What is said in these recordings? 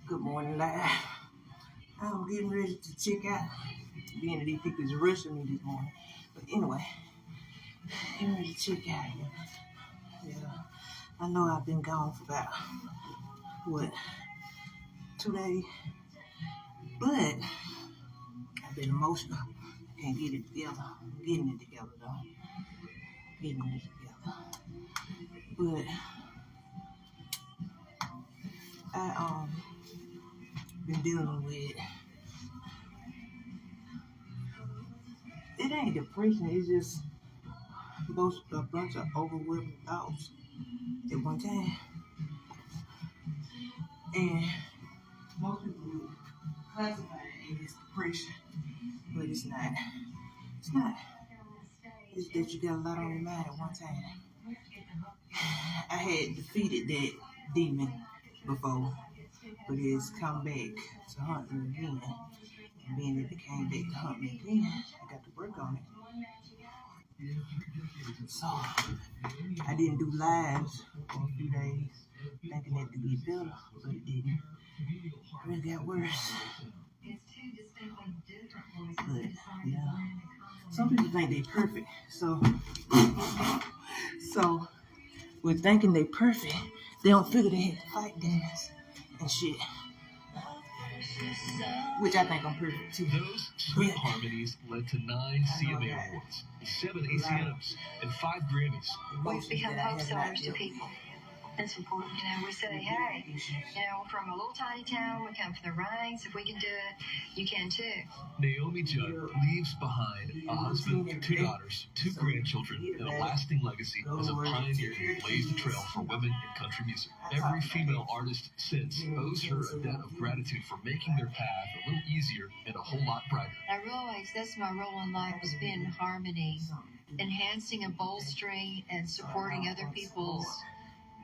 Good morning, live. I'm getting ready to check out. Being that these people is rushing me this morning. But anyway, getting ready to check out. Yeah. I know I've been gone for about, 2 days? But I've been emotional. Can't get it together. I'm getting it together, though. Getting it together. But I been dealing with, it ain't depression, it's just a bunch of overwhelming thoughts at one time. And most people would classify it as depression, but it's not. It's not. It's that you got a lot on your mind at one time. I had defeated that demon before, but it's come back to haunt me again. And being that it came back to haunt me again, I got to work on it. So I didn't do lives for a few days, thinking that to be better, but it didn't. It really got worse. But yeah, some people think they're perfect. So with thinking they perfect, they don't figure they had to fight demons and shit. Which I think I'm perfect too. Those sweet harmonies led to 9 CMA Awards, 7 ACMs, and 5 Grammys. We've become hope sellers to people. That's important. We say, hey, we're from a little tiny town. We come from the ranks. If we can do it, you can too. Naomi Judd leaves behind a husband, 2 daughters, 2 grandchildren, and a lasting legacy as a pioneer who blazed the trail for women in country music. Every female artist since owes her a debt of gratitude for making their path a little easier and a whole lot brighter. I realize that's my role in life, is being in harmony, enhancing and bolstering and supporting other people's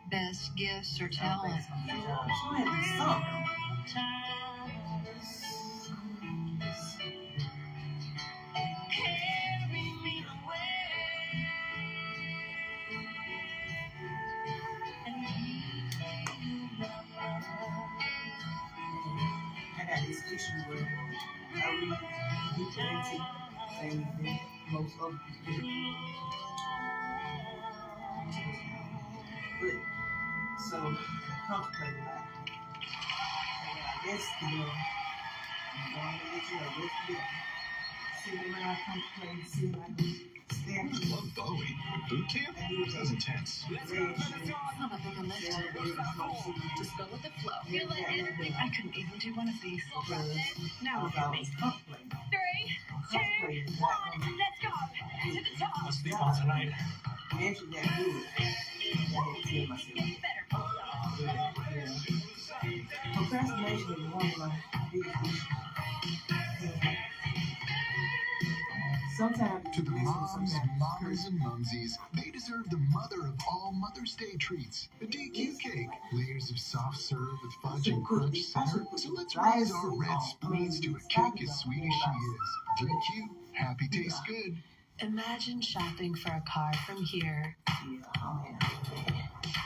best gifts or talent. I got this issue where I really get into things that most other people do. But so I contemplate a lot. And I guess I'm going to let you know what's good. Sitting around contemplating, seeing like stay I love Bowie. Boot camp? Sounds intense. It's not a big a list. Just go with the flow. I couldn't even do one of these. Now look at me. 3, 2, 1, let's go to the top. Let's sleep on tonight. Eventually I do it. I had to tell myself. Procrastination is one of my biggest issues. Sometimes to the moms, mamas, and mumsies, they deserve the mother of all Mother's Day treats, the DQ cake. Layers of soft serve with fudge and crunch center. So let's raise our red spoons to a cake as sweet as she is. DQ, happy tastes good. Imagine shopping for a car from here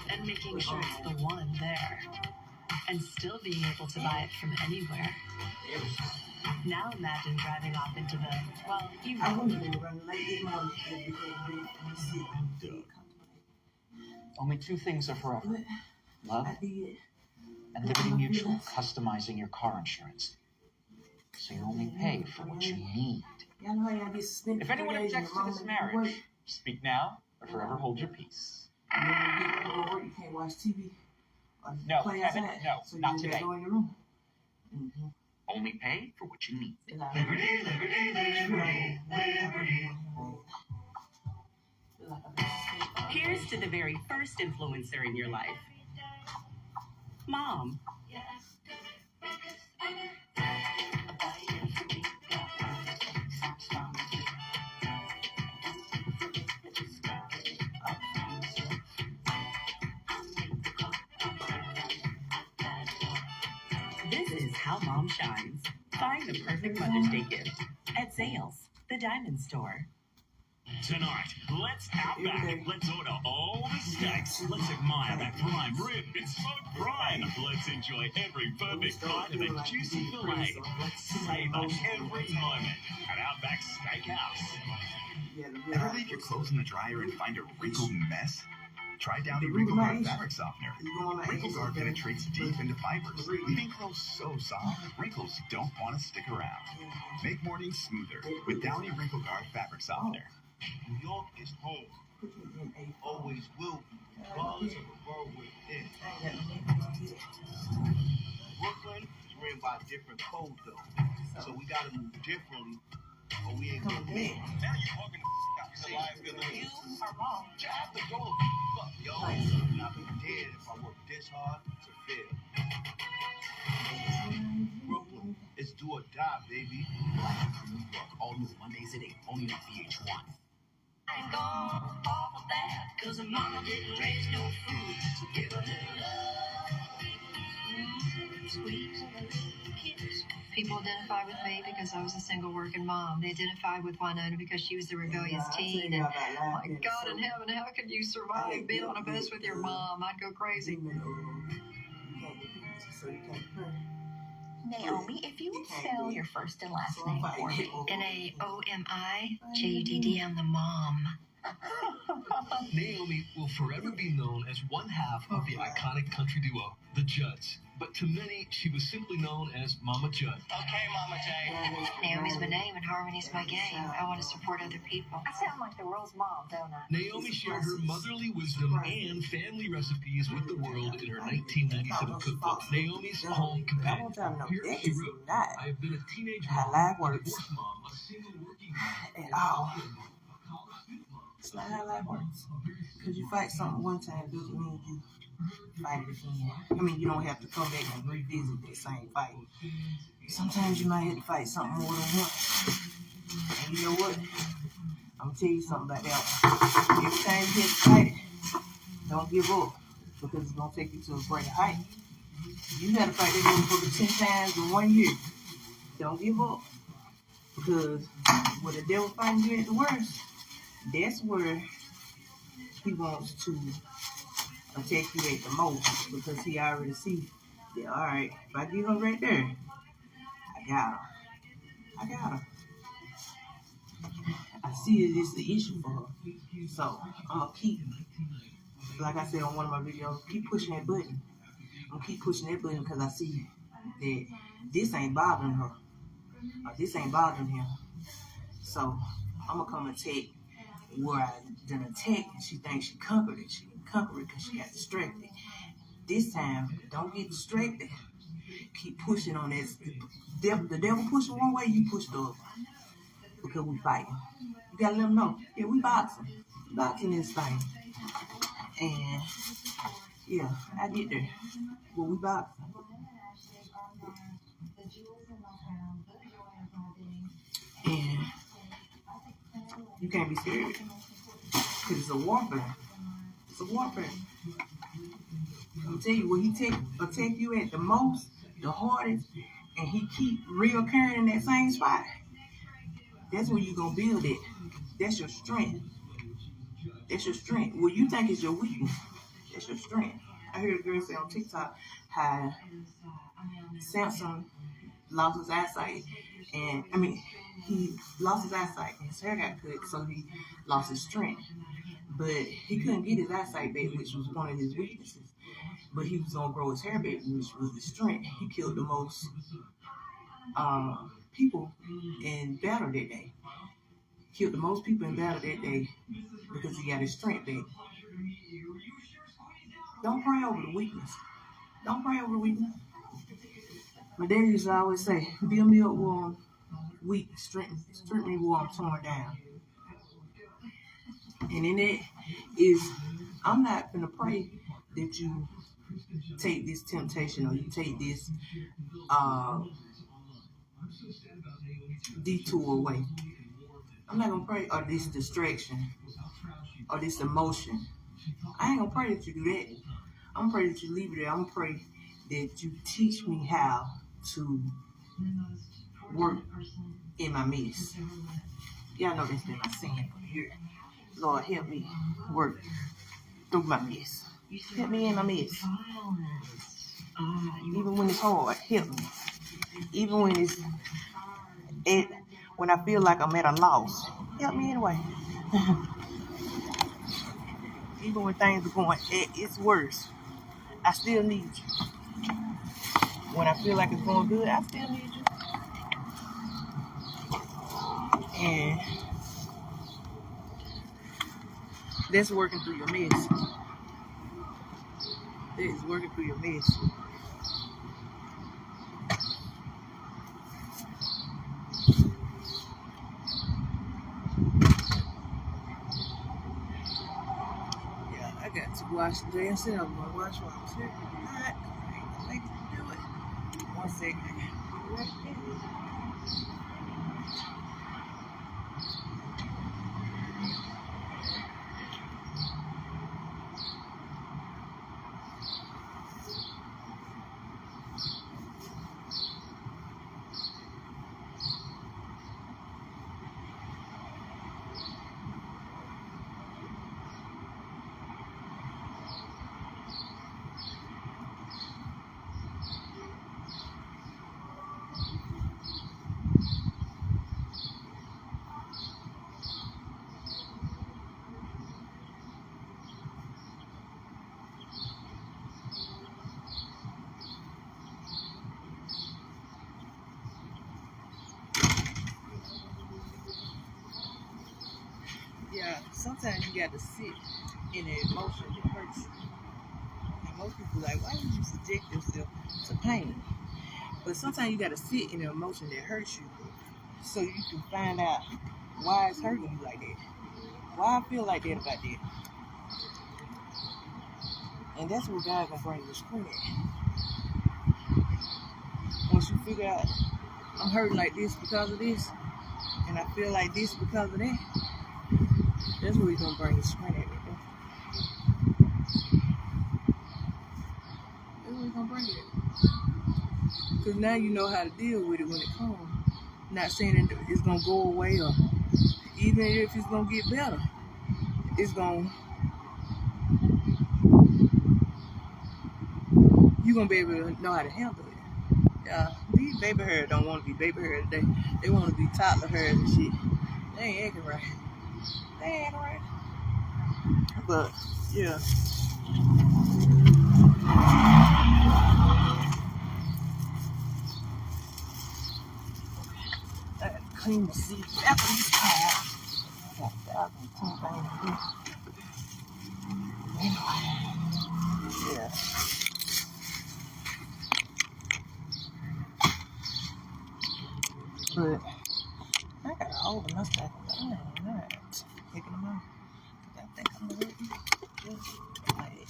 and making sure it's the one there, and still being able to buy it from anywhere. Now imagine driving off into the, I wouldn't have been running late this morning because they Only 2 things are forever: love I did. and Liberty Mutual customizing your car insurance, so you only pay for what you need. Y'all know how y'all get suspended. If anyone objects to this marriage, speak now or forever hold your peace. And then when you get to work, you can't watch TV. Or No, play Kevin, outside, no, so not you today. just go in your room. Mm-hmm. Only pay for what you need. Liberty, liberty, liberty, liberty. Here's to the very first influencer in your life. Mom. This is how Mom shines. Find the perfect Mother's Day gift at Zales, the diamond store. Tonight, let's Outback. Let's order all the steaks. Let's admire that prime rib. It's so prime. Let's enjoy every perfect bite of a juicy fillet. Let's savor every moment at Outback Steakhouse. Ever leave your clothes in the dryer and find a wrinkled mess? Try Downy Wrinkle Guard Fabric Softener. Wrinkle Guard penetrates deep into fibers, leaving clothes so soft, wrinkles don't want to stick around. Make mornings smoother with Downy Wrinkle Guard Fabric Softener. New York is home. Always will be, regardless of the world we're in. Brooklyn is ran by a different code, though. So we gotta move differently, or we ain't gonna make it. Now you're talking the liability. You are wrong. You have to go fuck, yo. I'm not gonna dead if I work this hard to fail. Brooklyn, it's do or die, baby. New York, all new Mondays at 8, only on VH1. I'm gone off of that, cause mama didn't raise no food. So give a little love. Squeeze a little kiss. People identify with me because I was a single working mom. They identified with Winona because she was the rebellious teen. And my God in heaven, how could you survive being on a bus with your mom? I'd go crazy. Naomi, if you would spell your first and last name for me. Naomi, I'm the mom. Naomi will forever be known as one half of the iconic country duo, the Judds. But to many, she was simply known as Mama Judd. Okay, Mama J. Naomi's my name and Harmony's my game. I want to support other people. I sound like the world's mom, don't I? Naomi shared her motherly wisdom and family recipes with the world in her 1997 cookbook, Naomi's Home Companion. Here she wrote, I have been a teenage mom, a divorced mom, a single working mom, at all. It's not how life works. Because you fight something one time doesn't mean you fight it again. I mean, you don't have to come back and revisit that same fight. Sometimes you might have to fight something more than once. And you know what? I'm going to tell you something about that one. Every time you have to fight it, don't give up. Because it's going to take you to a greater height. You got to fight that motherfucker 10 times in 1 year. Don't give up. Because when the devil fighting you at the worst, that's where he wants to attack you at the most, because he already sees that, all right, if I get her right there, I got her. I see that it's the issue for her. So I'm going to keep, like I said on one of my videos, keep pushing that button. I'm going to keep pushing that button because I see that this ain't bothering her. Or this ain't bothering him. So I'm going to come attack where I done attack and she thinks she conquered it. She didn't conquer it because she got distracted. This time, don't get distracted. Keep pushing on this. The devil pushing one way, you push the other. Because we fighting. You gotta let them know. Yeah, we boxing. Boxing this thing. And yeah, I get there. But we boxing. And you can't be scared. Because it's a warfare. It's a warfare. I'm tell you, when he attack you at the most, the hardest, and he keep reoccurring in that same spot, that's where you gonna build it. That's your strength. That's your strength. What you think is your weakness, that's your strength. I heard a girl say on TikTok how Samson lost his eyesight, and he lost his eyesight and his hair got cut, so he lost his strength. But he couldn't get his eyesight back, which was one of his weaknesses. But he was gonna grow his hair back, which was his strength. He killed the most people in battle that day. Killed the most people in battle that day because he got his strength back. Don't pray over the weakness. Don't pray over the weakness. My daddy used to always say, build me up where I'm weak, strengthen me where I'm torn down. And in it is, I'm not going to pray that you take this temptation or you take this detour away. I'm not going to pray, or this distraction, or this emotion. I ain't going to pray that you do that. I'm going to pray that you leave it there. I'm going to pray that you teach me how to work in my midst. Y'all know that's been my saying from here. Lord, help me work through my mess. Help me in my mess. Even when it's hard, help me. Even when when I feel like I'm at a loss, help me anyway. Even when things are going at its worst, I still need you. When I feel like it's going good, I still need you. And that's working through your mess. That is working through your mess. Yeah, I got to watch the day. I said I was going to watch while I was here. I ain't gonna make it do it. 1 second. Right there. Yeah, sometimes you got to sit in an emotion that hurts you. And most people are like, why would you subject yourself to pain? But sometimes you got to sit in an emotion that hurts you so you can find out why it's hurting you like that. Why I feel like that about that. And that's what God gonna bring you to screen at. Once you figure out I'm hurting like this because of this, and I feel like this because of that, that's what He's gonna bring you to screen at. That's what He's gonna bring you at. Because now you know how to deal with it when it comes. Not saying that it's gonna go away, or even if it's gonna get better, it's gonna, you're gonna be able to know how to handle it. These baby hairs don't want to be baby hairs today. They want to be toddler hairs and shit. They ain't acting right. They ain't acting right. But yeah. I gotta clean the seats after these cars. I got 1,010 things to do. Anyway. Yeah. But I got a hole in my stack. I'm not taking them out. I think I'm gonna let you just like it.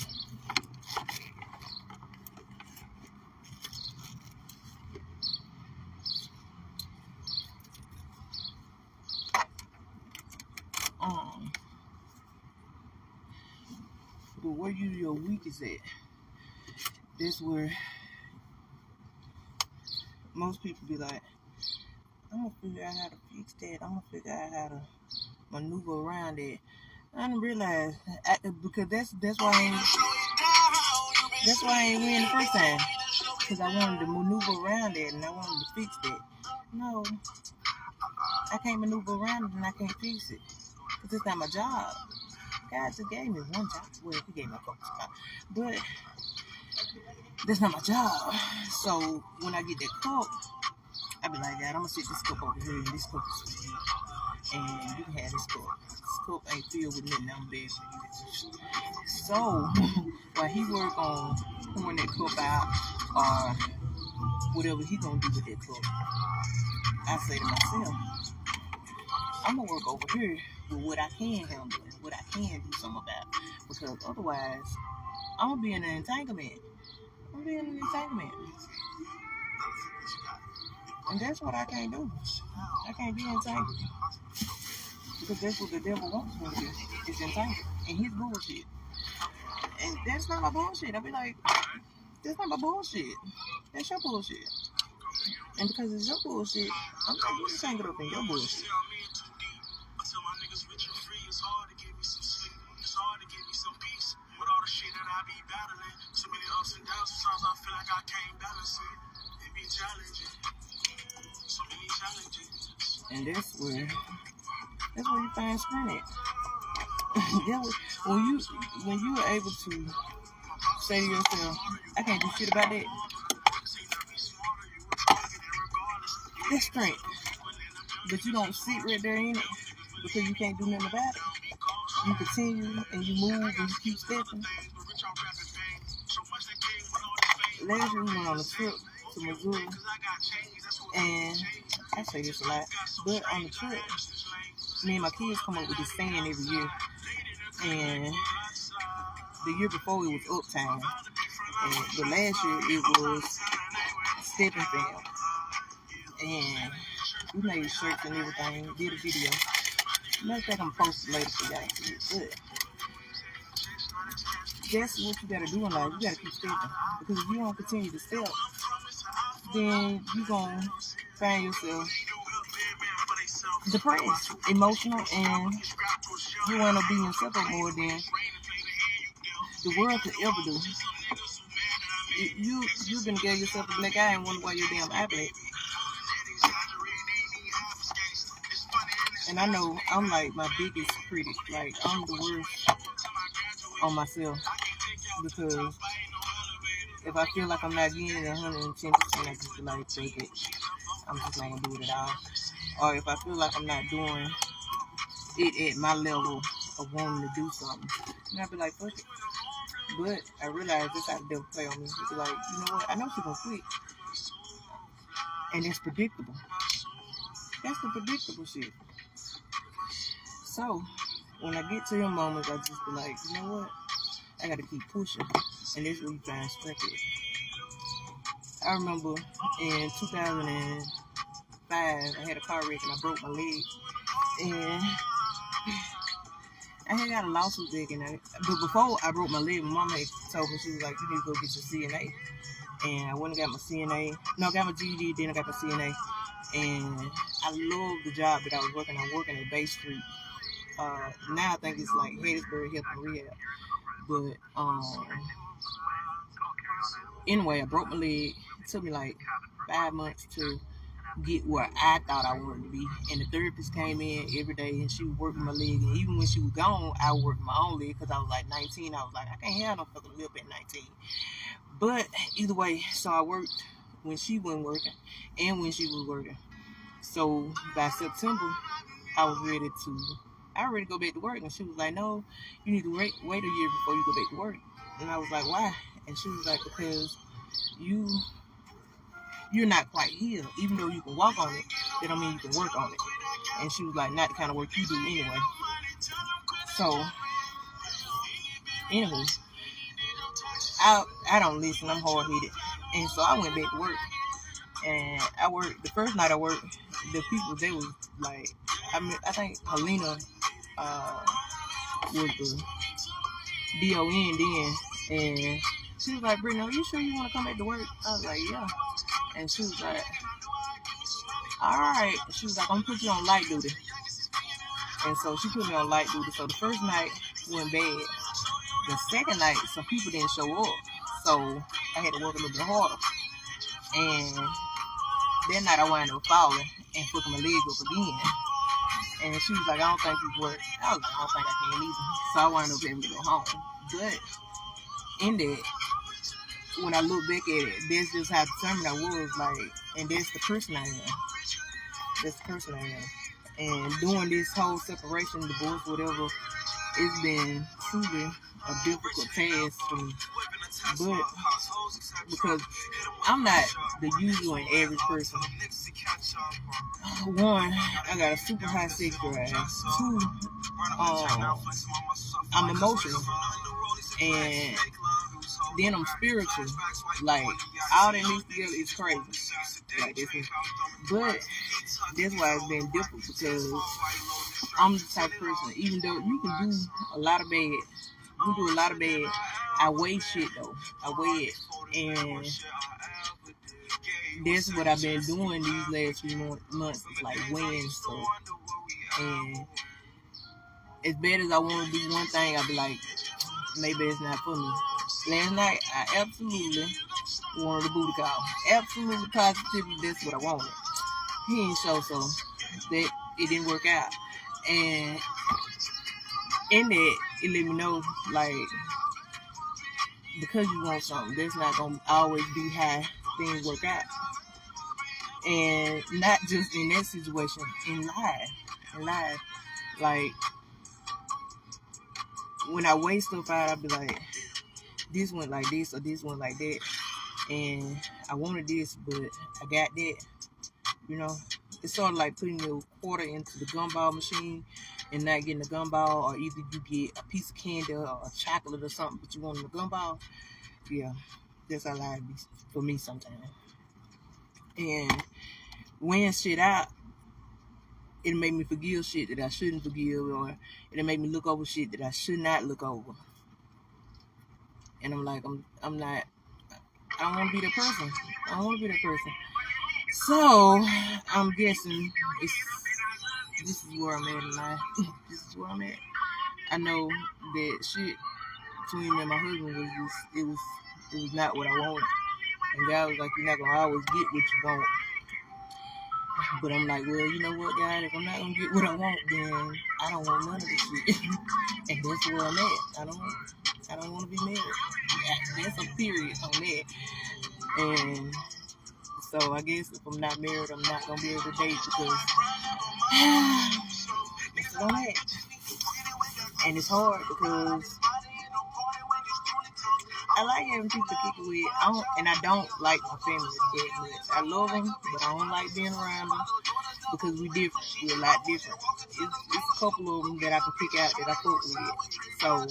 But where your weak is at, that's where most people be like, I'm gonna figure out how to fix that. I'm gonna figure out how to maneuver around it. I didn't realize because that's why I ain't win the first time. Because I wanted to maneuver around it and I wanted to fix that. No, I can't maneuver around it and I can't fix it. Because it's not my job. God just gave me one job. Well, He gave me a couple spots. But that's not my job. So when I get that cup, I be like, God, I'm gonna sit this cup over here and this cup is for you. And you can have this cup. This cup ain't filled with nothing. I'm bad for you. So while He work on pouring that cup out or whatever He gonna do with that cup, I say to myself, I'm gonna work over here with what I can handle and what I can do something about. Because otherwise, I'm gonna be in an entanglement. And that's what I can't do. I can't be entangled. Because that's what the devil wants me to do. Is entangled in his bullshit. And that's not my bullshit. I be like, that's not my bullshit. That's your bullshit. And because it's your bullshit, I'm not getting tangled up in your bullshit. And that's where you find strength at. when you are able to say to yourself, I can't do shit about that. That's strength. But you don't sit right there in it because you can't do nothing about it. You continue and you move and you keep stepping. Last year we went on a trip to Missouri, and I say this a lot, but on the trip, me and my kids come up with this saying every year, and the year before it was Uptown, but last year it was Stepping Fam, and we made shirts and everything, did a video. Matter of fact, I'm posting later for y'all to see it, but that's what you gotta do in life. You gotta keep stepping, because if you don't continue to step, then you're gonna find yourself depressed, emotional, and you end up beating yourself up more than the world could ever do. You've been gave yourself a black eye and wonder why you're damn athlete. And I know I'm like my biggest critic. Like, I'm the worst on myself, because if I feel like I'm not getting 110%, I just be like, take it. I'm just not gonna do it at all. Or if I feel like I'm not doing it at my level of wanting to do something, and I'd be like, fuck it. But I realize that's how the devil play on me. He'd be like, you know what? I know she's gonna quit. And it's predictable. That's the predictable shit. So, when I get to your moments, I just be like, you know what? I gotta keep pushing. And that's where you find strength at. I remember in 2005, I had a car wreck and I broke my leg. And I had got a lawsuit back, but before I broke my leg, my mama had told me, she was like, you need to go get your CNA. And I went and got my CNA. No, I got my GED, then I got my CNA. And I love the job that I was working. I'm working at Bay Street. Now I think it's like Hattiesburg Health and Rehab. But anyway, I broke my leg. It took me like 5 months to get where I thought I wanted to be. And the therapist came in every day and she would work with my leg. And even when she was gone, I would work my own leg, because I was like 19. I was like, I can't have no fucking lip at 19. But either way, so I worked when she wasn't working and when she was working. So by September, I was ready to go back to work. And she was like, no, you need to wait a year before you go back to work. And I was like, why? And she was like, because you're not quite healed. Even though you can walk on it, that don't mean you can work on it. And she was like, not the kind of work you do anyway. So, anyway, I don't listen. I'm hard-headed. And so I went back to work. And I worked, the first night I worked, the people, they was like, I think Helena was the DON then. And she was like, Brittany, are you sure you want to come back to work? I was like, yeah. And she was like, all right. She was like, I'm going to put you on light duty. And so she put me on light duty. So the first night went bad. The second night, some people didn't show up. So I had to work a little bit harder. And that night I wound up falling and fucking my leg up again. And she was like, I don't think you work. I was like, I don't think I can either. So I wound up having to go home. But in that, when I look back at it, that's just how determined I was, like, and that's the person I am. That's the person I am. And doing this whole separation, divorce, whatever, it's been truly a difficult task for me. But because I'm not the usual and average person. One, I got a super high sex drive. Two, I'm emotional. And then I'm spiritual. Like, all that mixed together is crazy. Like, this. But that's why it's been difficult, because I'm the type of person, even though you can do a lot of bad, I weigh shit though. I weigh it. And that's what I've been doing these last few months. It's like weighing stuff. And as bad as I want to do one thing, I'll be like, maybe it's not for me. Last night, I absolutely wanted a booty call. Absolutely, positively, that's what I wanted. He didn't show, so that it didn't work out. And in that, it let me know, like, because you want something, that's not going to always be how things work out. And not just in that situation, in life. Like, when I weigh stuff out, I'll be like, this went like this or this went like that. And I wanted this, but I got that. You know, it's sort of like putting your quarter into the gumball machine and not getting a gumball, or either you get a piece of candy or a chocolate or something, but you want a gumball. Yeah, that's how life be for me sometimes. And weighing shit out, it'll make me forgive shit that I shouldn't forgive, or it'll make me look over shit that I should not look over. And I'm like, I'm not, I don't want to be that person. I don't want to be that person. So, I'm guessing this is where I'm at in life. This is where I'm at. I know that shit between me and my husband was just, it was not what I wanted. And God was like, you're not going to always get what you want. But I'm like, well, you know what, God, if I'm not going to get what I want, then I don't want none of this shit. And that's where I'm at. I don't want to be married. That's a period on that. And so I guess if I'm not married, I'm not going to be able to date because that's what I'm at. And it's hard because I like having people to kick it with. I don't like my family that much. I love them, but I don't like being around them because we're different. We're a lot different. It's a couple of them that I can pick out that I fuck with. So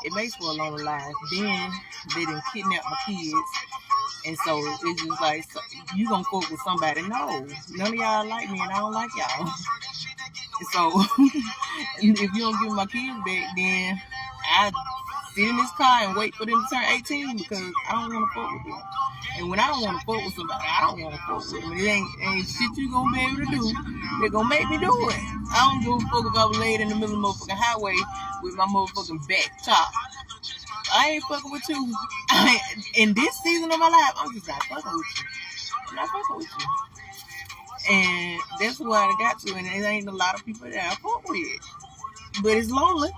it makes for a longer life. Then they didn't kidnap my kids. And so it's just like, so, you gonna fuck with somebody. No, none of y'all like me and I don't like y'all. So if you don't give my kids back, then I sit in this car and wait for them to turn 18 because I don't want to fuck with them. And when I don't want to fuck with somebody, I don't want to fuck with them. It ain't shit you gonna be able to do. They're gonna make me do it. I don't give a fuck if I was laid in the middle of the motherfucking highway with my motherfucking back top. I ain't fucking with you. In this season of my life, I'm just not fucking with you. I'm not fucking with you. And that's where I got to. And there ain't a lot of people that I fuck with. But it's lonely.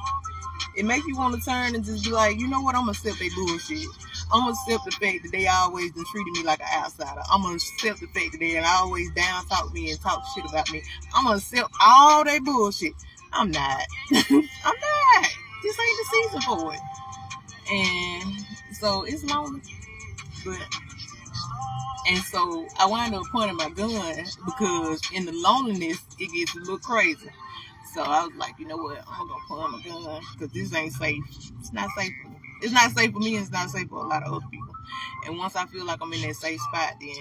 It makes you want to turn and just be like, you know what? I'm going to accept their bullshit. I'm going to accept the fact that they always been treating me like an outsider. I'm going to accept the fact that they always down talk me and talk shit about me. I'm going to accept all their bullshit. I'm not. I'm not. This ain't the season for it. And so it's lonely. And so I wound up pointing my gun because in the loneliness, it gets a little crazy. So I was like, you know what? I'm going to point my gun because this ain't safe. It's not safe for me. It's not safe for me and it's not safe for a lot of other people. And once I feel like I'm in that safe spot, then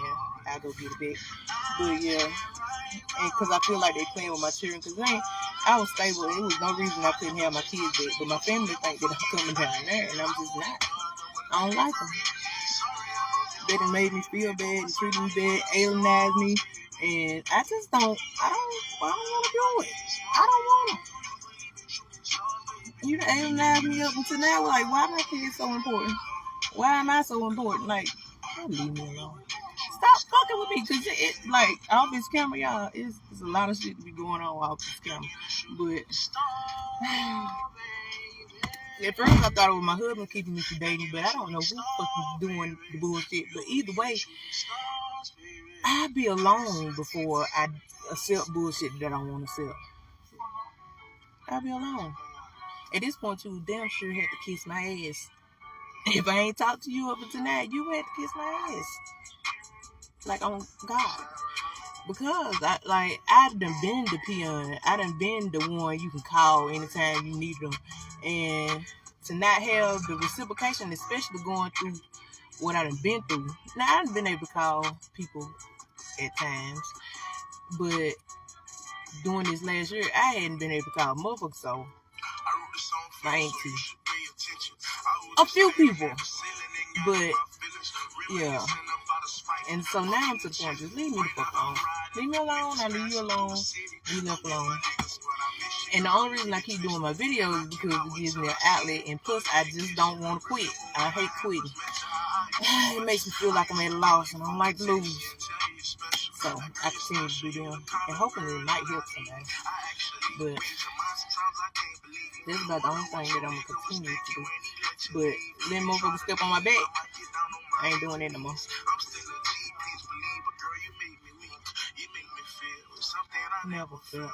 I'll go get it back. But yeah, and because I feel like they playing with my children because I was stable. There was no reason I couldn't have my kids back. But my family think that I'm coming down there and I'm just not. I don't like them. They done made me feel bad and treated me bad, alienized me. And I just don't want to do it. I don't want to. You done alienized me up until now. Like, why are my kids so important? Why am I so important? Like, don't leave me alone. Stop fucking with me. Because it's like, off this camera, y'all, it's a lot of shit to be going on off this camera. But at first I thought it was my husband keeping me from dating, but I don't know who's fucking doing the bullshit. But either way, I'll be alone before I accept bullshit that I don't want to accept. I'll be alone. At this point, you damn sure had to kiss my ass. If I ain't talked to you up until now, you had to kiss my ass. Like, on God. Because I done been the peon. I done been the one you can call anytime you need them. And to not have the reciprocation, especially going through what I done been through. Now, I done been able to call people at times. But during this last year, I hadn't been able to call motherfuckers, so I ain't too. A few people. But, yeah. And so now I'm to the point, just leave me the fuck alone. Leave me alone, I leave you alone, you left alone. And the only reason I keep doing my videos is because it gives me an outlet, and plus I just don't want to quit. I hate quitting. It makes me feel like I'm at a loss, and I don't like to lose. So I continue to do them, and hopefully it might help somebody. But that's about the only thing that I'm gonna continue to do. But letting motherfuckers step on my back, I ain't doing that no more. Never felt.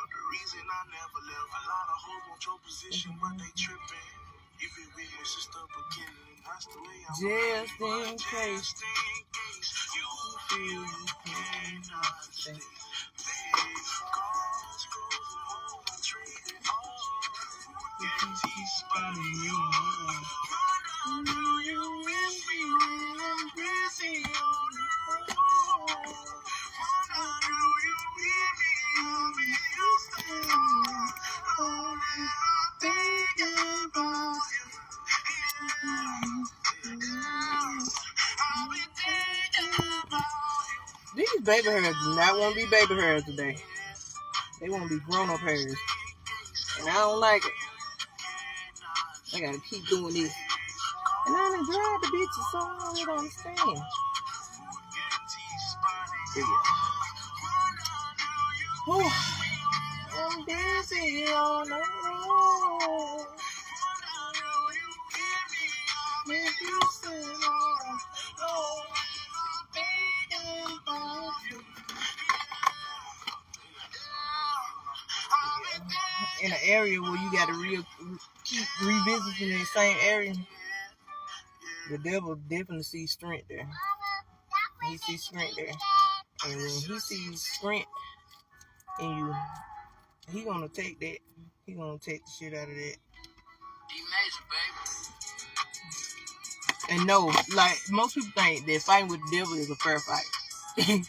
Just in case you feel you cannot stay. These baby hairs do not want to be baby hairs today. They want to be grown-up hairs. And I don't like it. I gotta keep doing this. And I done dried the bitches, so I don't really understand. Whew. I'm busy on the road. If you sit on in an area where you gotta keep revisiting the same area, the devil definitely sees strength there. He sees strength there. And when he sees strength in you, he gonna take that. He gonna take the shit out of that. And no, like most people think that fighting with the devil is a fair fight. It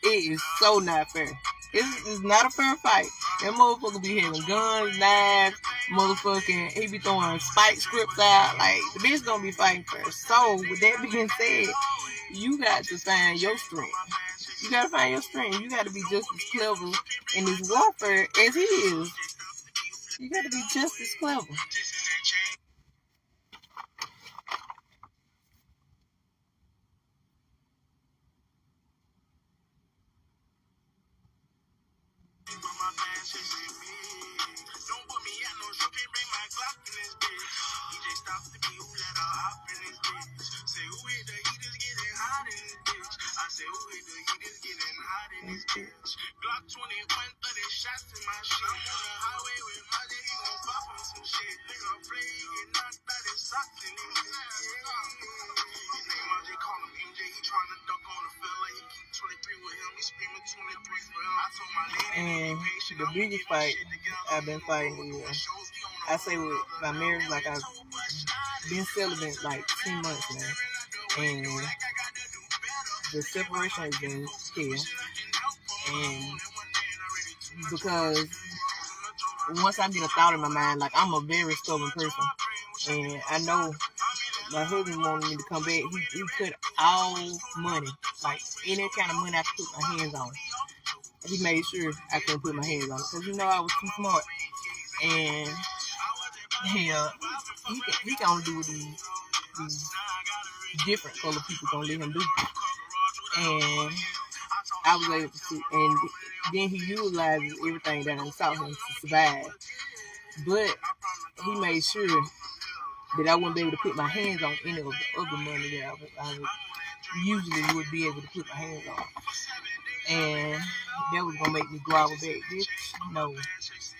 is so not fair. It's not a fair fight. That motherfucker be having guns, knives, motherfucking, he be throwing spike scripts out. Like, the bitch gonna be fighting first. So, with that being said, you got to find your strength. You gotta find your strength. You gotta be just as clever in this warfare as he is. You gotta be just as clever. Glock 20, 130 shots in my shit. I'm on the highway with my day, he gon' pop on some shit. Nigga play, get knocked out his socks in his name RJ, call him MJ, he tryna duck on the fella. He keep 23 with him, he screaming 23 for him. I told my lady, and the biggest fight I've been fighting is, I say with my marriage, like I've been celibate like 10 months now. And the separation has been hell. And because once I get a thought in my mind, like I'm a very stubborn person, and I know my husband wanted me to come back. He put all money, like any kind of money I could put my hands on. He made sure I couldn't put my hands on it because I was too smart. And he gonna do what these different color people gonna let him do. And I was able to see, and then he utilizes everything that I taught him to survive. But he made sure that I wouldn't be able to put my hands on any of the other money that I would usually would be able to put my hands on. And that was gonna make me grovel back. Bitch, no,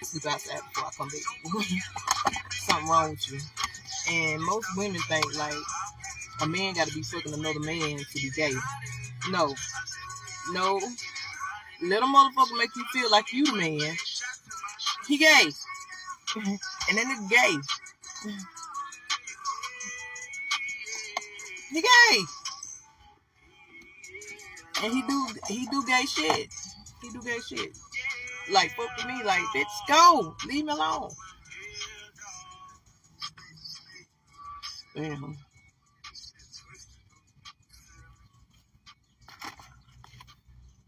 sleep outside before I come back. Something wrong with you. And most women think like a man gotta be fucking another man to be gay. No. Let a motherfucker make you feel like you the man. He gay. And then it's gay. He gay. And he do gay shit. He do gay shit. Like, fuck with me, like, bitch, go. Leave me alone. Yeah.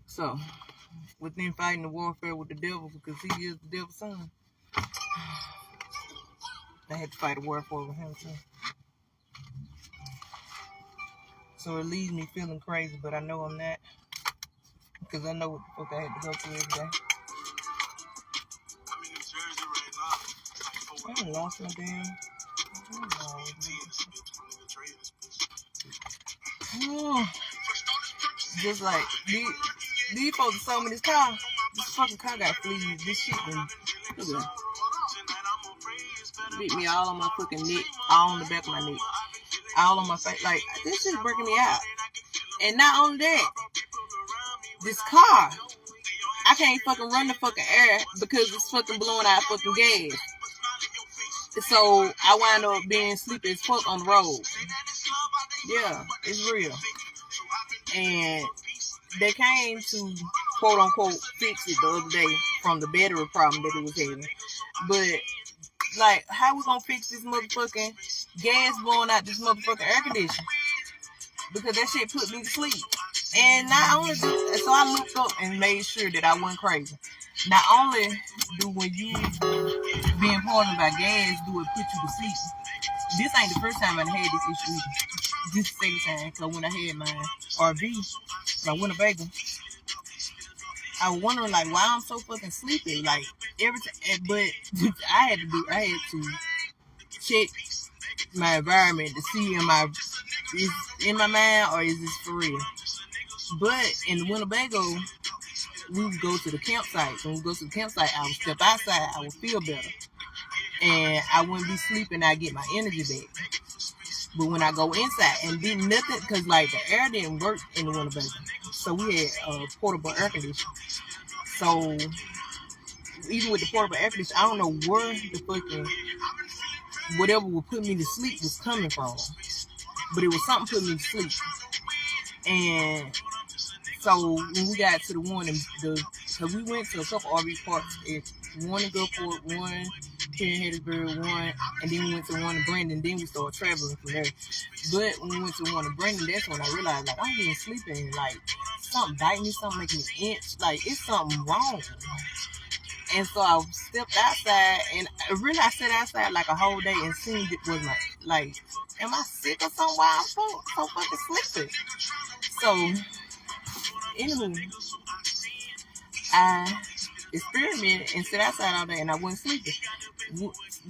So, within fighting the warfare with the devil because he is the devil's son. I had to fight a warfare with him too. So it leaves me feeling crazy, but I know I'm not. Because I know what the fuck I had to go through every day. I done lost my damn. Oh, just like these folks sold me this car. This fucking car got fleas. This shit been beat me all on my fucking neck, all on the back of my neck, all on my face. Like, this shit's breaking me out. And not only that, this car, I can't fucking run the fucking air because it's fucking blowing out fucking gas. So I wind up being sleepy as fuck on the road. Yeah, it's real. And they came to quote unquote fix it the other day from the battery problem that it was having. But like, how we gonna fix this motherfucking gas blowing out this motherfucking air conditioner? Because that shit put me to sleep. And not only so I looked up and made sure that I wasn't crazy. Not only do when you being poisoned by gas do it put you to sleep. This ain't the first time I had this issue. This is the second time. So when I had my RV, my Winnebago, I was wondering like why I'm so fucking sleepy. Like every time, but I had to check my environment to see is in my mind or is this for real. But in the Winnebago, we would go to the campsite. When we go to the campsite, I would step outside, I would feel better. And I wouldn't be sleeping, I get my energy back. But when I go inside and did nothing, because like the air didn't work in the Winnebago. So we had a portable air conditioner. So even with the portable air conditioner, I don't know where the fucking whatever would put me to sleep was coming from. But it was something putting me to sleep. And so when we got to the one, so we went to a couple RV parks, one in Gulfport, one here in Hattiesburg, one, and then we went to one in Brandon, then we started traveling from there. But when we went to one in Brandon, that's when I realized, like, I'm getting sleepy, and, like, something biting me, something making me itch, like, it's something wrong. And so I stepped outside, and really I sat outside, like, a whole day and seen it was, like, am I sick or something? Why I'm so fucking sleepy? So, anyway, I experimented and sat outside all day and I wasn't sleeping.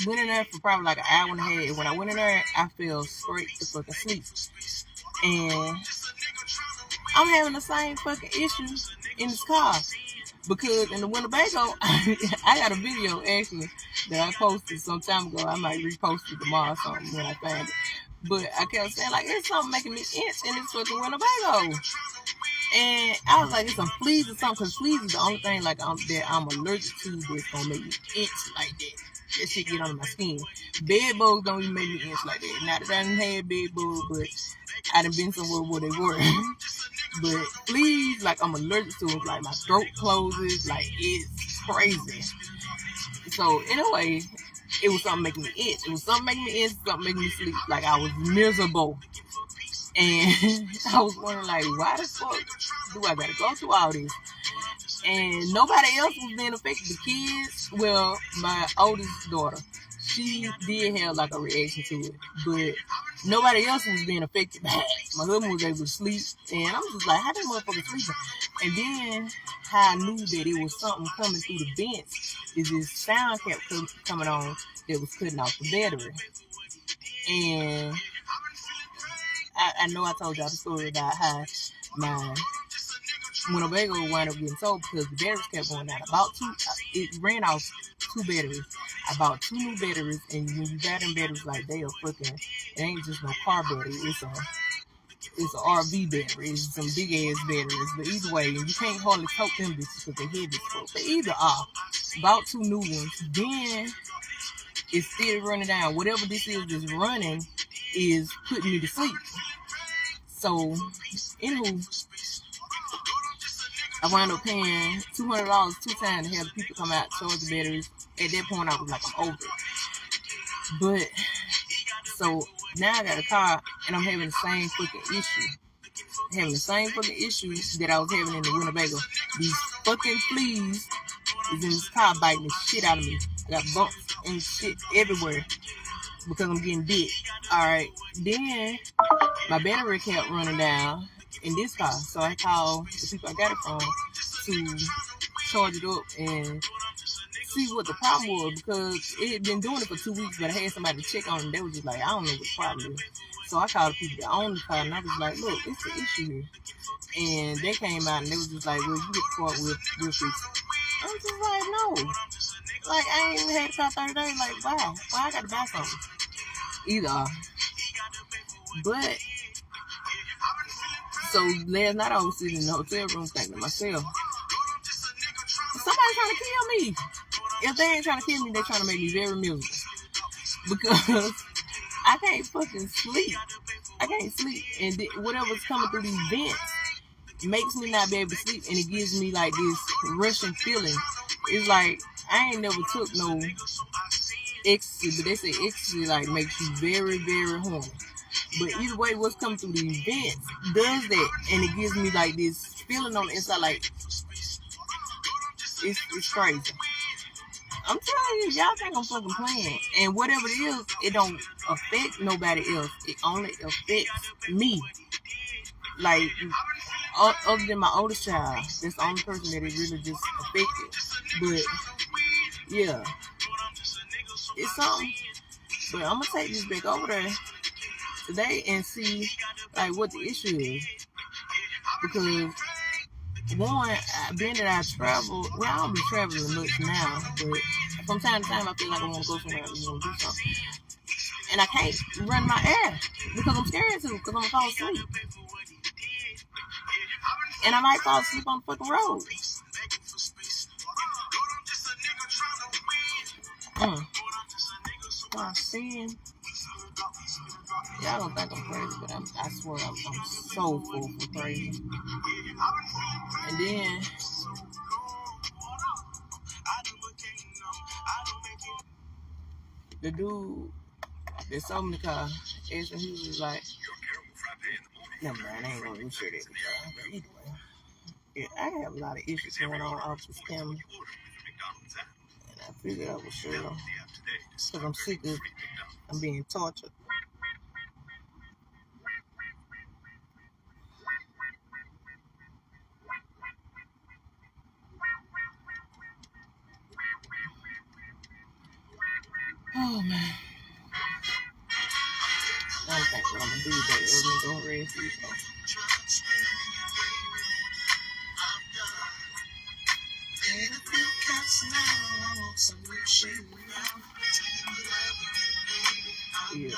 Went in there for probably like an hour and a half. When I went in there, I fell straight to fucking sleep. And I'm having the same fucking issues in this car. Because in the Winnebago, I got a video actually that I posted some time ago. I might repost it tomorrow or something when I find it. But I kept saying, like, it's something making me itch in this fucking Winnebago. And I was like, it's some fleas or something, because fleas is the only thing like that I'm allergic to that's gonna make me itch like that. That shit get under my skin. Bed bugs don't even make me itch like that. Not that I done had bed bugs, but I done been somewhere where they were. But fleas, like, I'm allergic to them. Like, my throat closes. Like, it's crazy. So, anyway, it was something making me itch. It was something making me itch, something making me sleep. Like, I was miserable. And I was wondering, like, why the fuck do I gotta go through all this? And nobody else was being affected. The kids, well, my oldest daughter, she did have, like, a reaction to it. But nobody else was being affected by it. My husband was able to sleep. And I was just like, how that motherfucker sleeping? And then how I knew that it was something coming through the vents is this sound kept coming on that was cutting off the battery. And I know I told y'all the story about how my Winnebago wound up getting sold because the batteries kept going out. It ran off 2 batteries. I bought 2 new batteries, and when you buy them batteries, like, they are fucking, it ain't just no car battery, it's a RV battery, it's some big ass batteries, but either way, you can't hardly tote them bitches because they're heavy as fuck. But either bought 2 new ones, then it's still running down. Whatever this is that's running is putting me to sleep. So, anywho, I wound up paying $200 2 times to have the people come out, charge the batteries. At that point, I was like, I'm over it. But, so, now I got a car, and I'm having the same fucking issue. having the same fucking issue that I was having in the Winnebago. These fucking fleas is in this car biting the shit out of me. I got bumps and shit everywhere because I'm getting bit. Alright, then my battery kept running down in this car. So I called the people I got it from to charge it up and see what the problem was, because it had been doing it for 2 weeks, but I had somebody to check on it, and they were just like, I don't know what the problem is. So I called the people that own the car, and I was like, look, it's the issue here. And they came out, and they was just like, well, you get the part, we'll fix it. I was just like, no. Like, I ain't even had the car 30 days. Like, why? Why I got to buy something? Either. But, so last night I was sitting in the hotel room thinking to myself, somebody's trying to kill me. If they ain't trying to kill me, they're trying to make me very miserable. Because I can't fucking sleep. I can't sleep. And whatever's coming through these vents makes me not be able to sleep. And it gives me like this rushing feeling. It's like, I ain't never took no ecstasy, but they say ecstasy like makes you very, very horny. But either way, what's coming through these vents does that. And it gives me like this feeling on the inside, like, it's crazy. I'm telling you, y'all think I'm fucking playing. And whatever it is, it don't affect nobody else. It only affects me. Like, other than my oldest child, that's the only person that it really just affected. But, yeah. It's something. But I'm going to take this back over there today and see, like, what the issue is. Because, one, being that I travel, well, I don't be traveling much now, but from time to time I feel like I want to go somewhere and want to do something. And I can't run my air because I'm scared to, because I'm going to fall asleep. And I might fall asleep on the fucking road. I'm seeing. Y'all don't think I'm crazy, but I swear I'm so full for crazy. And then the dude that sold me the car, he was like, never mind, I ain't gonna even share that with y'all. But anyway, yeah, I have a lot of issues going on off this camera. And I figured I would share them. Because I'm sick of I'm being tortured. Oh man. I don't think what I'm gonna do today other than go rest these folks. Yeah.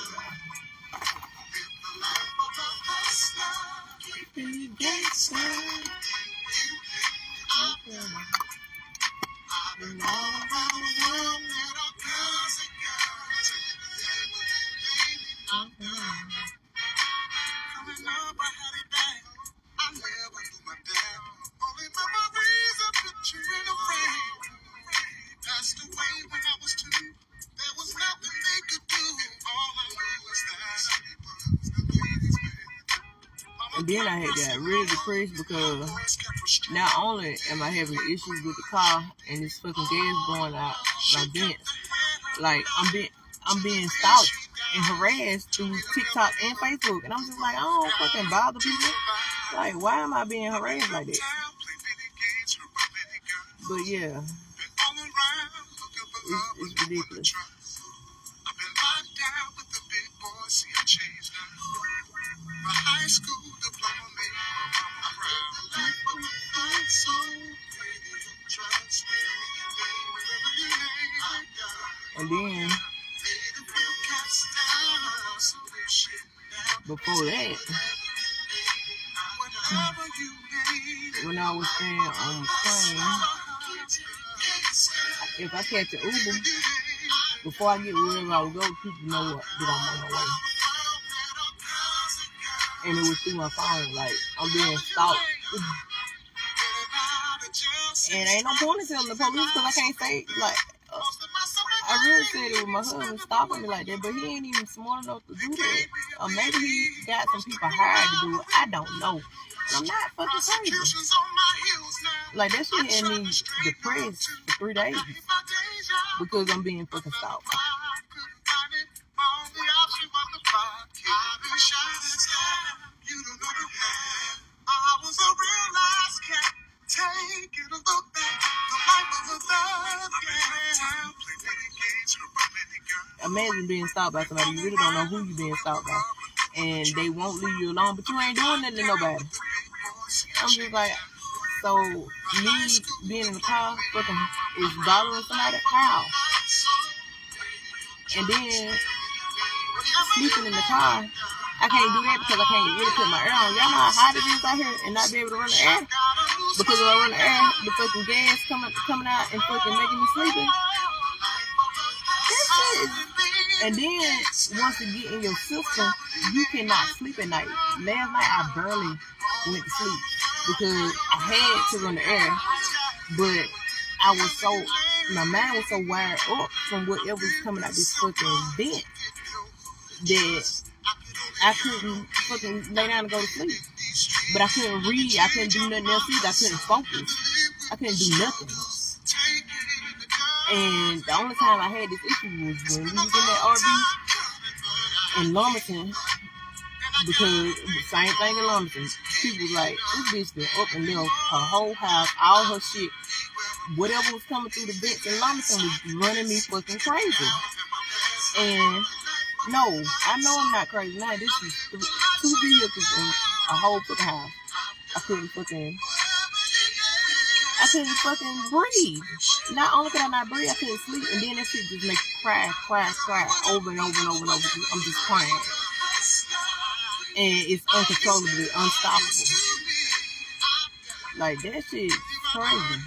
And then I had got really depressed because not only am I having issues with the car and this fucking gas going out my vents, like I'm being stalked and harassed through TikTok and Facebook, and I'm just like, I don't fucking bother people. Like, why am I being harassed like that? But yeah, it's ridiculous. And then before that, when I was staying on the plane, if I catch an Uber, before I get wherever I would go, people know what that I'm on my way. And it was through my phone, like I'm being stalked. And ain't no point in telling the police because I can't say, like, I really said it with my husband stopping me like that, but he ain't even smart enough to do that. Or maybe he got some people hired to do it. I don't know. And I'm not fucking crazy. Like, that shit had me depressed for 3 days because I'm being fucking stalked. Imagine being stalked by somebody. You really don't know who you being stalked by. And they won't leave you alone, but you ain't doing nothing to nobody. I'm just like, so me being in the car fucking is bothering somebody? How? And then sleeping in the car, I can't do that because I can't really put my air on. Y'all know how hot it is out here and not be able to run the air? Because if I run the air, the fucking gas coming out and fucking making me sleepy. That's it. And then once it get in your system, you cannot sleep at night. Last night I barely went to sleep because I had to run the air, but I was so, my mind was so wired up from whatever was coming out this fucking vent that I couldn't fucking lay down and go to sleep. But I couldn't read, I couldn't do nothing else either, I couldn't focus, I couldn't do nothing. And the only time I had this issue was when we was in that RV in Lumberton, because same thing in Lumberton. People was like, this bitch been up and left her whole house, all her shit. Whatever was coming through the vents in Lumberton was running me fucking crazy. And no, I know I'm not crazy. Now this is 2 vehicles in a whole fucking house. I couldn't fucking breathe. Not only could I not breathe, I couldn't sleep. And then that shit just make you cry over and over and over and over. I'm just crying. And it's uncontrollably unstoppable. Like, that shit crazy.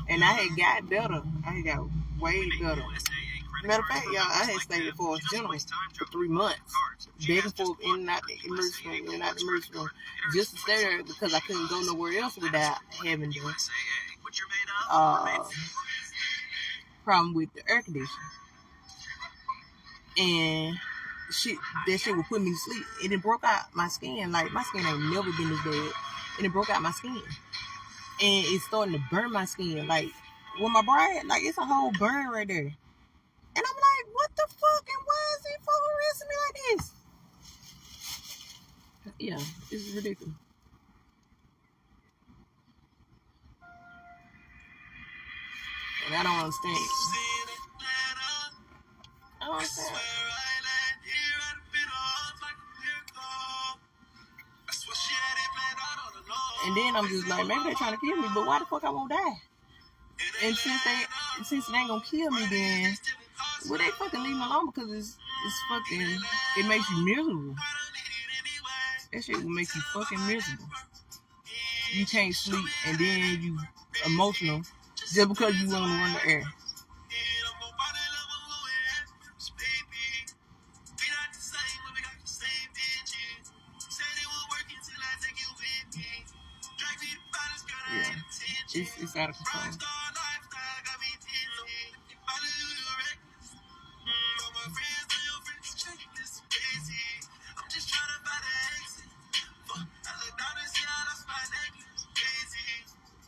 And I had got better. I had got way better. Matter of fact, y'all, I had stayed at Forest General for 3 months. Back and forth, in and out the emergency room, in and out the emergency room. Just to stay there because I couldn't go nowhere else without having the problem with the air conditioning. And that shit would put me to sleep. And it broke out my skin. Like, my skin ain't never been this bad. And it broke out my skin. And it's starting to burn my skin. Like, with my bride, like, it's a whole burn right there. And I'm like, what the fuck? And why is he fucking arresting me like this? Yeah, this is ridiculous. And I don't understand. I don't understand. And then I'm just like, maybe they're trying to kill me, but why the fuck I won't die? And since they ain't gonna kill me, then well, they fucking leave me alone because it's fucking, it makes you miserable. That shit will make you fucking miserable. You can't sleep and then you emotional just because you want to run the air. Yeah, it's out of control.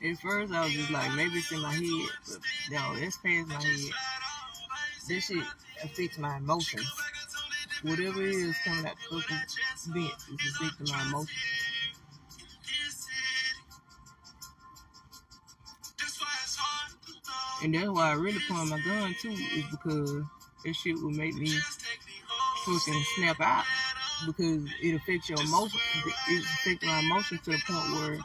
At first, I was just like, maybe it's in my head, but no, that's past my head. This shit affects my emotions. Whatever it is coming out the fucking vent is affecting my emotions. And that's why I really point my gun too, is because that shit will make me fucking snap out. Because it affects your emotions. It affects my emotions to the point where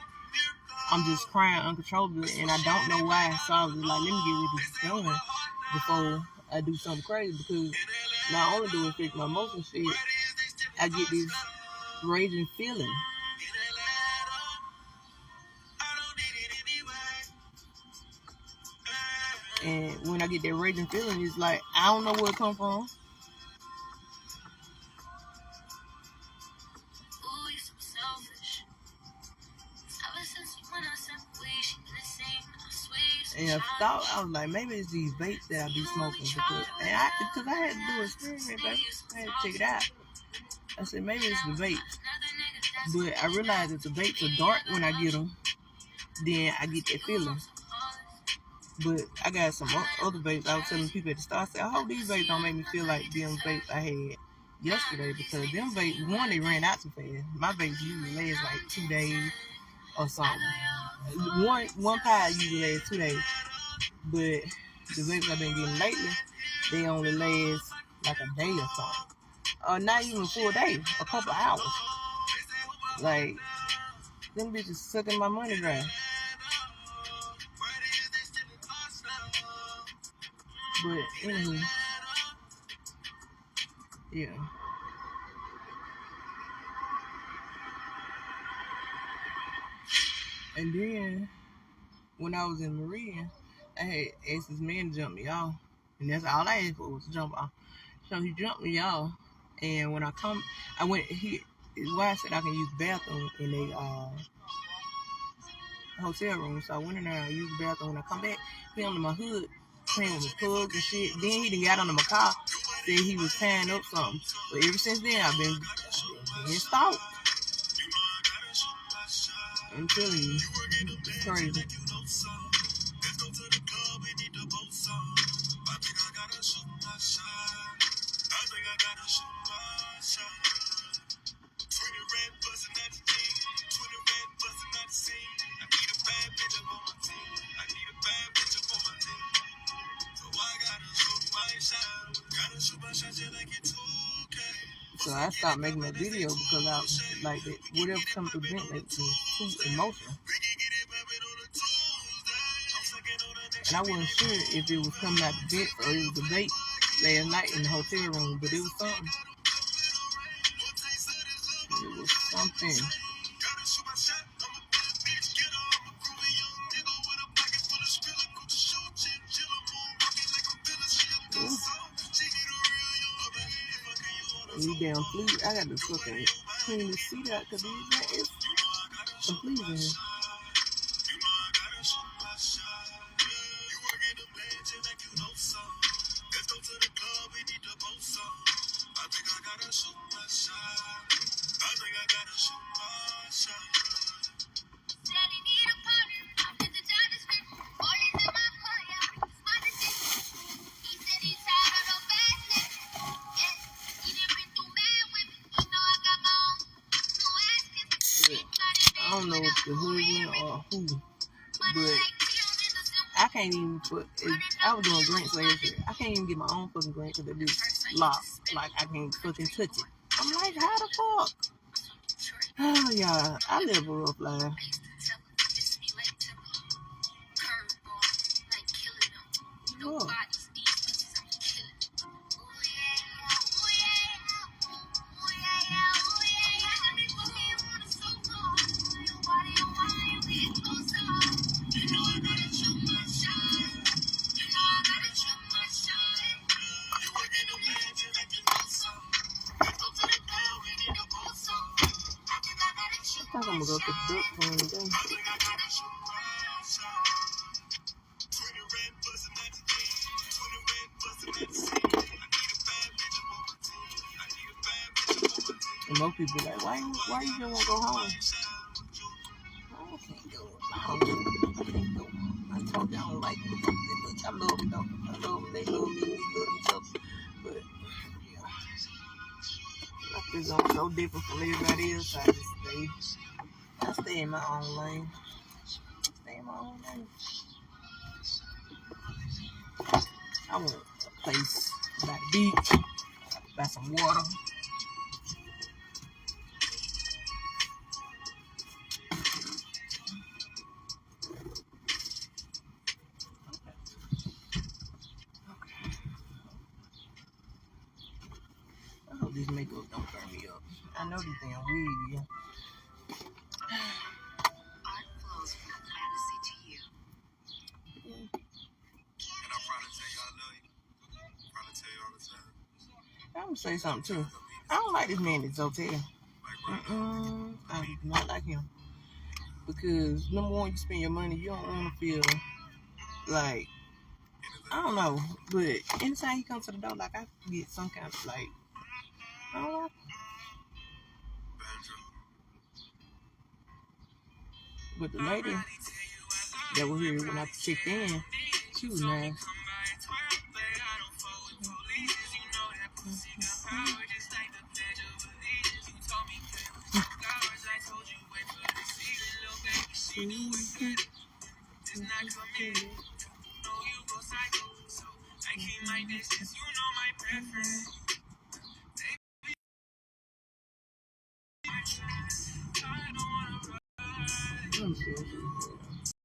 I'm just crying uncontrollably, and I don't know why. So I was like, let me get rid of this gun before I do something crazy, because not only do it affect my emotions, shit, I get this raging feeling. And when I get that raging feeling, it's like, I don't know where it come from. And I thought, I was like, maybe it's these vapes that I be smoking. Because I had to do an experiment, baby. I had to check it out. I said, maybe it's the vapes. But I realized that the vapes are dark when I get them. Then I get that feeling. But I got some other vapes. I was telling people at the start, I said, I hope these vapes don't make me feel like them vapes I had yesterday. Because them vapes, one, they ran out too fast. My vapes usually last like 2 days or something. One pie usually lasts 2 days. But the vapes I've been getting lately, they only last like a day or something. Or not even a full day, a couple hours. Like, them bitches sucking my money dry. But anyway, yeah. And then when I was in Meridian, I had asked this man to jump me off, and that's all I asked for was to jump off. So he jumped me off, and when I went. His wife said I can use the bathroom in a hotel room, so I went in there and used the bathroom. When I come back, he under my hood, playing with my plugs and shit. Then he done got under my car, said he was tying up something. But ever since then, I've been stalked. I'm telling you, it's crazy. So I stopped making that video because I was like, whatever comes to vent makes me too emotional. And I wasn't sure if it was coming out the vent or it was the vape last night in the hotel room, but it was something. It was something. You damn fleas. I got to fucking clean the seat out because it's some fleas in here. I don't know if the husband or who, but I can't even put. I was doing grants last year. I can't even get my own fucking grant because it is locked. Like I can't fucking touch it. I'm like, how the fuck? Oh yeah, I live a rough life. Look. I think I'm gonna go to the book for today. And most people like, why you just wanna go home? I can't go home. I can't go. I told you I don't like it, but I love it though. I love it. They love me. We love each other. But yeah, life is so different from everybody else. I stay in my own lane. I want a place by the beach, by some water. I hope these makeup don't turn me up. I know these damn weed, yeah. I'm gonna say something too. I don't like this man at Zotel. I do not like him. Because number one, you spend your money, you don't want to feel like, I don't know, but anytime he comes to the door, like, I get some kind of, like, I don't know. But the lady that was here when I checked in, she was nice. Let me see.